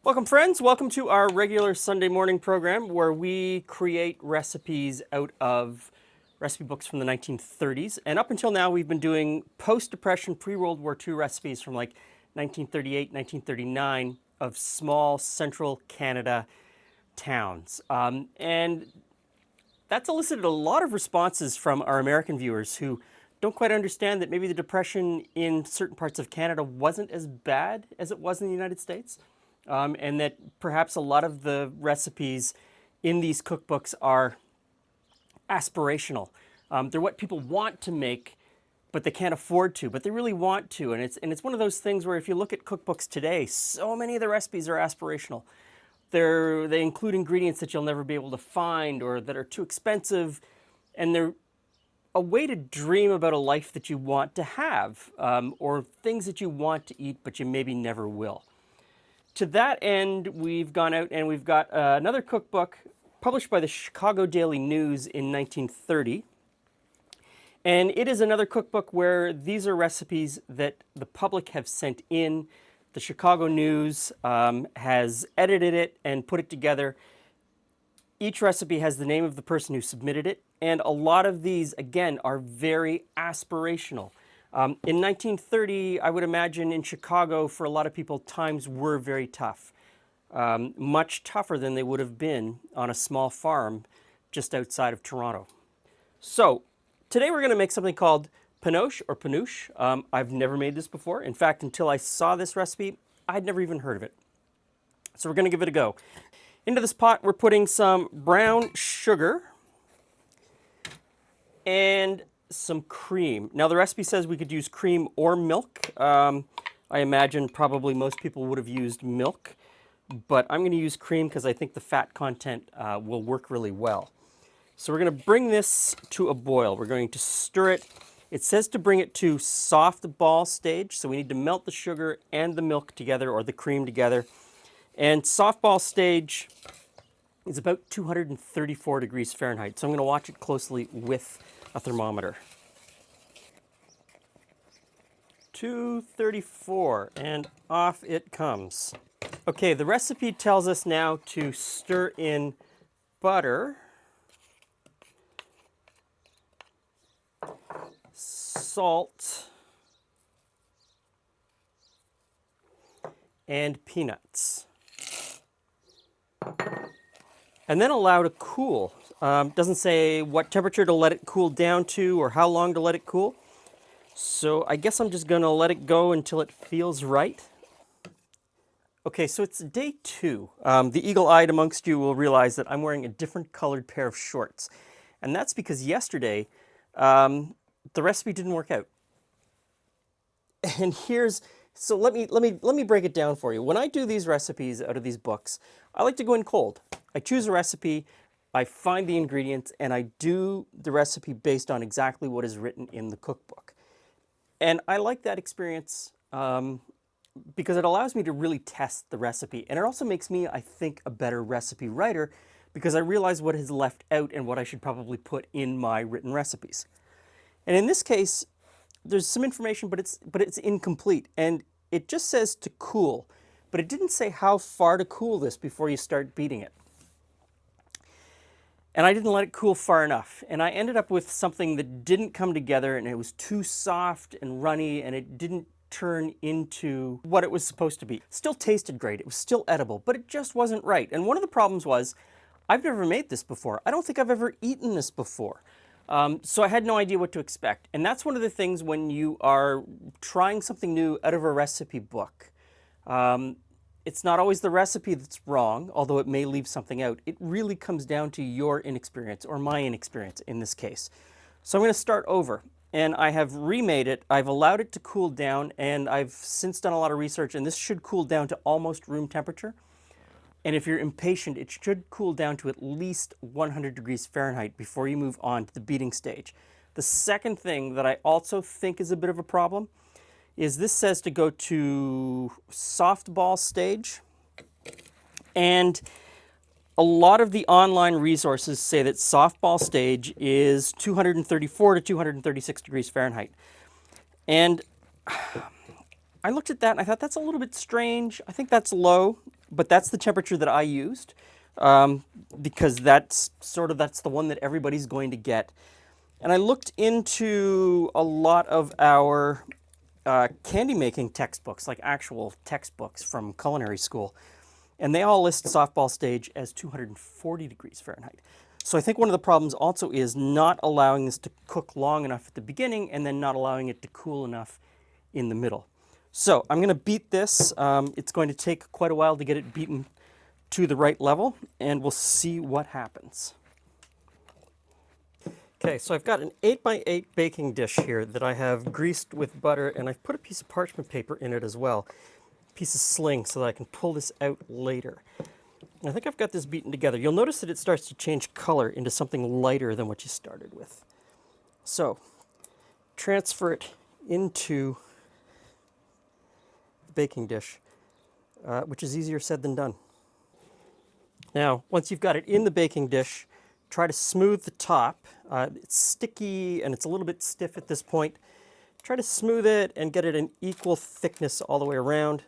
Welcome, friends. Welcome to our regular Sunday morning program where we create recipes out of recipe books from the 1930s. And up until now, we've been doing post-Depression, pre-World War II recipes from like 1938, 1939 of small central Canada towns. And that's elicited a lot of responses from our American viewers who don't quite understand that maybe the Depression in certain parts of Canada wasn't as bad as it was in the United States. And that perhaps a lot of the recipes in these cookbooks are aspirational. They're what people want to make, but they can't afford to, but they really want to. And it's one of those things where if you look at cookbooks today, so many of the recipes are aspirational. They include ingredients that you'll never be able to find or that are too expensive, and they're a way to dream about a life that you want to have, or things that you want to eat but you maybe never will. To that end, we've gone out and we've got another cookbook published by the Chicago Daily News in 1930. And it is another cookbook where these are recipes that the public have sent in. The Chicago News has edited it and put it together. Each recipe has the name of the person who submitted it. And a lot of these, again, are very aspirational. In 1930, I would imagine in Chicago, for a lot of people, times were very tough. Much tougher than they would have been on a small farm just outside of Toronto. So today we're going to make something called panoche or panouche. I've never made this before. In fact, until I saw this recipe, I'd never even heard of it. So we're going to give it a go. Into this pot, we're putting some brown sugar and some cream. Now the recipe says we could use cream or milk. I imagine probably most people would have used milk, but I'm going to use cream because I think the fat content will work really well. So we're going to bring this to a boil. We're going to stir it. It says to bring it to soft ball stage, so we need to melt the sugar and the milk together, or the cream together. And soft ball stage is about 234 degrees Fahrenheit, so I'm going to watch it closely with a thermometer. 234, and off it comes. Okay, the recipe tells us now to stir in butter, salt, and peanuts. And then allow to cool. Doesn't say what temperature to let it cool down to or how long to let it cool. So I guess I'm just going to let it go until it feels right. Okay, so it's day 2. The eagle-eyed amongst you will realize that I'm wearing a different colored pair of shorts. And that's because yesterday, the recipe didn't work out. And so let me break it down for you. When I do these recipes out of these books, I like to go in cold. I choose a recipe, I find the ingredients, and I do the recipe based on exactly what is written in the cookbook. And I like that experience because it allows me to really test the recipe. And it also makes me, I think, a better recipe writer because I realize what is left out and what I should probably put in my written recipes. And in this case, there's some information, but it's incomplete. And it just says to cool, but it didn't say how far to cool this before you start beating it. And I didn't let it cool far enough. And I ended up with something that didn't come together, and it was too soft and runny, and it didn't turn into what it was supposed to be. Still tasted great, it was still edible, but it just wasn't right. And one of the problems was, I've never made this before. I don't think I've ever eaten this before. So I had no idea what to expect. And that's one of the things when you are trying something new out of a recipe book. It's not always the recipe that's wrong, although it may leave something out. It really comes down to your inexperience, or my inexperience in this case. So I'm going to start over. And I have remade it. I've allowed it to cool down, and I've since done a lot of research, and this should cool down to almost room temperature. And if you're impatient, it should cool down to at least 100 degrees Fahrenheit before you move on to the beating stage. The second thing that I also think is a bit of a problem is this says to go to softball stage. And a lot of the online resources say that softball stage is 234 to 236 degrees Fahrenheit. And I looked at that and I thought that's a little bit strange. I think that's low. but that's the temperature that I used because that's the one that everybody's going to get. And I looked into a lot of our candy making textbooks, like actual textbooks from culinary school, and they all list softball stage as 240 degrees Fahrenheit. So I think one of the problems also is not allowing this to cook long enough at the beginning and then not allowing it to cool enough in the middle. So I'm going to beat this. It's going to take quite a while to get it beaten to the right level, and we'll see what happens. Okay, so I've got an 8x8 baking dish here that I have greased with butter, and I've put a piece of parchment paper in it as well, a piece of sling, so that I can pull this out later. And I think I've got this beaten together. You'll notice that it starts to change color into something lighter than what you started with. So, transfer it into the baking dish, which is easier said than done. Now, once you've got it in the baking dish, try to smooth the top. It's sticky and it's a little bit stiff at this point. Try to smooth it and get it an equal thickness all the way around.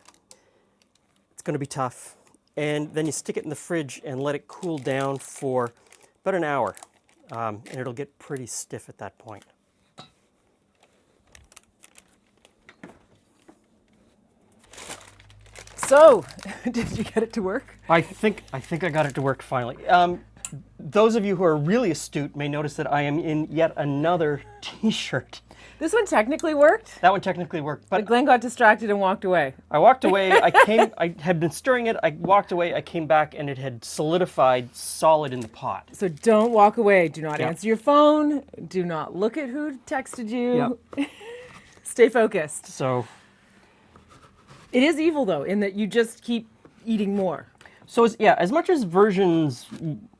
It's going to be tough. And then you stick it in the fridge and let it cool down for about an hour. And it'll get pretty stiff at that point. So, did you get it to work? I think I got it to work finally. Those of you who are really astute may notice that I am in yet another t-shirt. This one technically worked, That one technically worked, but Glenn got distracted and walked away. I walked away, I had been stirring it, I walked away, I came back, and it had solidified solid in the pot. So don't walk away. Do not Yeah. answer your phone. Do not look at who texted you. Yep. Stay focused. So It is evil, though, in that you just keep eating more. as much as versions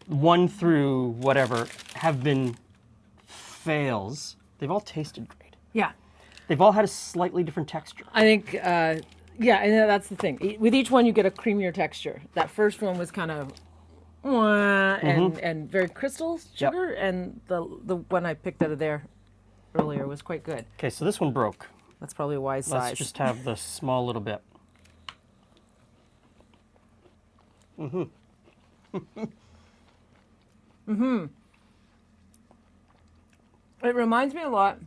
1 through whatever have been fails, they've all tasted great. Yeah. They've all had a slightly different texture. I think, and that's the thing. With each one, you get a creamier texture. That first one was kind of, and very crystal sugar, and the one I picked out of there earlier was quite good. Okay, so this one broke. That's probably a wise size. Let's just have the small little bit. It reminds me a lot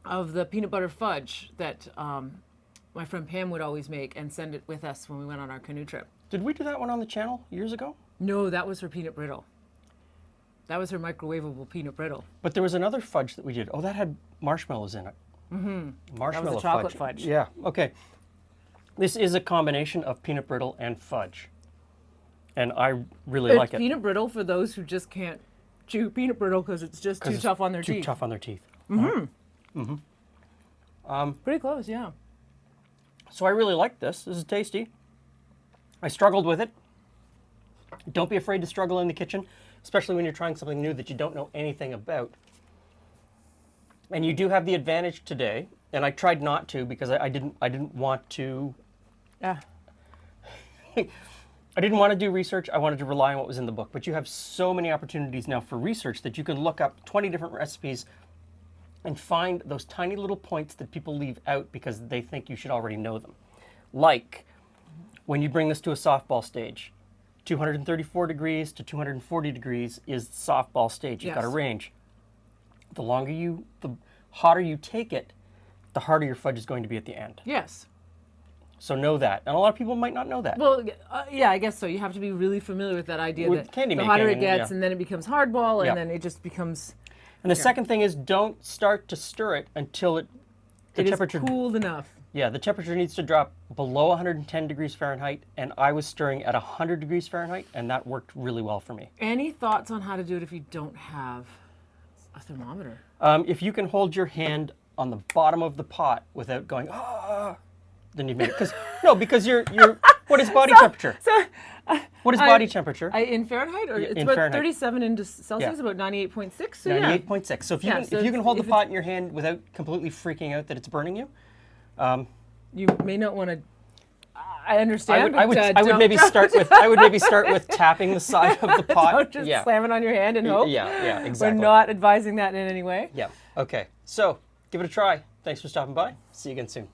of the peanut butter fudge that my friend Pam would always make and send it with us when we went on our canoe trip. Did we do that one on the channel years ago? No, that was her peanut brittle. That was her microwavable peanut brittle. But there was another fudge that we did. Oh, that had marshmallows in it. Marshmallow That was a chocolate fudge. Yeah, okay. This is a combination of peanut brittle and fudge. And I really like It's it. peanut brittle for those who just can't chew peanut brittle because it's just too tough on their Too teeth. tough on their teeth. Pretty close, yeah. So I really like this. This is tasty. I struggled with it. Don't be afraid to struggle in the kitchen, especially when you're trying something new that you don't know anything about. And you do have the advantage today, and I tried not to because I didn't want to. Yeah. I didn't want to do research. I wanted to rely on what was in the book. But you have so many opportunities now for research that you can look up 20 different recipes and find those tiny little points that people leave out because they think you should already know them. Like when you bring this to a softball stage, 234 degrees to 240 degrees is the softball stage. You've got a Yes. range. The hotter you take it, the harder your fudge is going to be at the end. Yes. So know that. And a lot of people might not know that. Well, yeah, I guess so. You have to be really familiar with that idea With that candy the hotter making, it gets, yeah. and then it becomes hardball, and Yeah. then it just becomes. And the second thing is don't start to stir it until the It is temperature. cooled enough. Yeah, the temperature needs to drop below 110 degrees Fahrenheit, and I was stirring at 100 degrees Fahrenheit, and that worked really well for me. Any thoughts on how to do it if you don't have a thermometer? If you can hold your hand on the bottom of the pot without going, then you've made it. Because you're what is body temperature? What is body temperature? In Fahrenheit, or it's in about Fahrenheit. 37 into Celsius, Yeah. about 98.6. So yeah. 98.6. So if you Yeah, can, so if you can hold the if it's- pot in your hand without completely freaking out that it's burning you, You may not want to. I understand. I would don't- maybe start with tapping the side of the pot. Don't just yeah. slam it on your hand and hope. Yeah, exactly. We're not advising that in any way. Yeah. Okay. So give it a try. Thanks for stopping by. See you again soon.